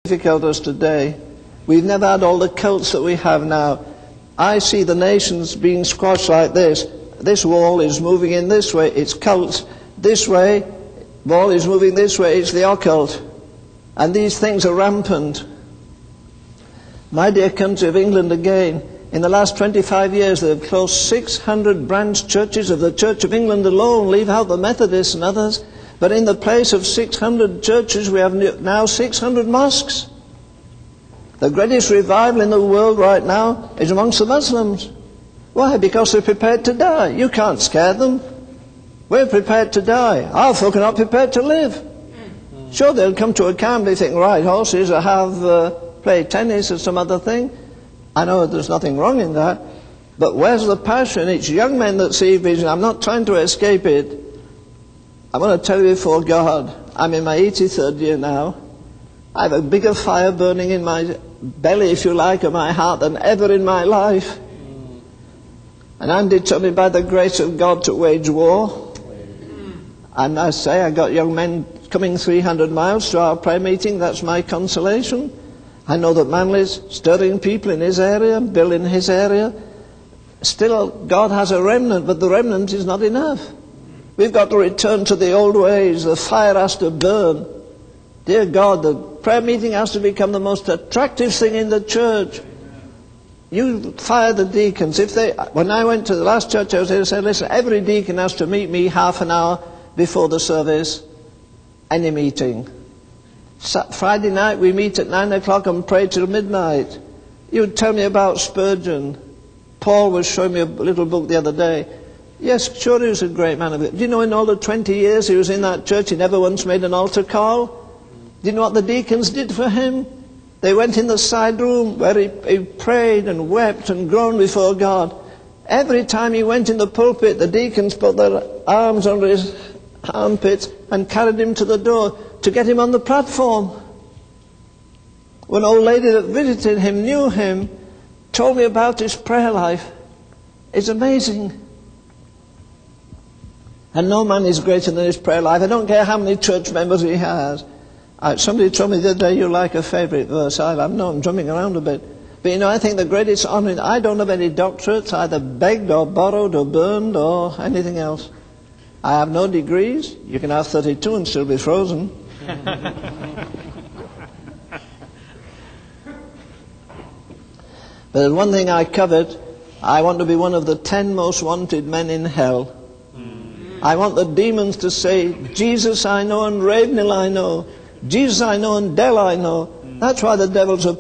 difficult as today. We've never had all the cults that we have now. I see the nations being squashed like this. This wall is moving in this way, it's cults. This way, wall is moving this way, it's the occult. And these things are rampant. My dear country of England again, in the last 25 years they've closed 600 branch churches of the Church of England alone, leave out the Methodists and others. But in the place of 600 churches we have now 600 mosques. The greatest revival in the world right now is amongst the Muslims. Why? Because they're prepared to die. You can't scare them. We're prepared to die. Our folk are not prepared to live. Sure, they'll come to a camp, they think, right, horses, or have play tennis or some other thing. I know there's nothing wrong in that. But where's the passion? It's young men that see vision. I'm not trying to escape it. I want to tell you before God, I'm in my 83rd year now. I have a bigger fire burning in my belly, if you like, of my heart than ever in my life. And I'm determined by the grace of God to wage war. And I say, I got young men coming 300 miles to our prayer meeting. That's my consolation. I know that Manley's stirring people in his area, Bill in his area. Still, God has a remnant, but the remnant is not enough. We've got to return to the old ways. The fire has to burn. Dear God, the prayer meeting has to become the most attractive thing in the church. You fire the deacons. When I went to the last church I was there, I said, listen, every deacon has to meet me half an hour before the service, any meeting. Friday night we meet at 9 o'clock and pray till midnight. You would tell me about Spurgeon. Paul was showing me a little book the other day. Yes, sure, he was a great man of it. Do you know in all the 20 years he was in that church, he never once made an altar call? Do you know what the deacons did for him? They went in the side room where he prayed and wept and groaned before God. Every time he went in the pulpit, the deacons put their arms under his armpits and carried him to the door to get him on the platform. One old lady that visited him, knew him, told me about his prayer life. It's amazing. And no man is greater than his prayer life. I don't care how many church members he has. Somebody told me the other day, you like a favourite verse. I'm drumming around a bit. But you know, I think the greatest honour, I don't have any doctorates, either begged or borrowed or burned or anything else. I have no degrees. You can have 32 and still be frozen. But one thing I covet, I want to be one of the 10 most wanted men in hell. I want the demons to say, Jesus I know and Ravenhill I know. Jesus I know and Dell I know. That's why the devil's a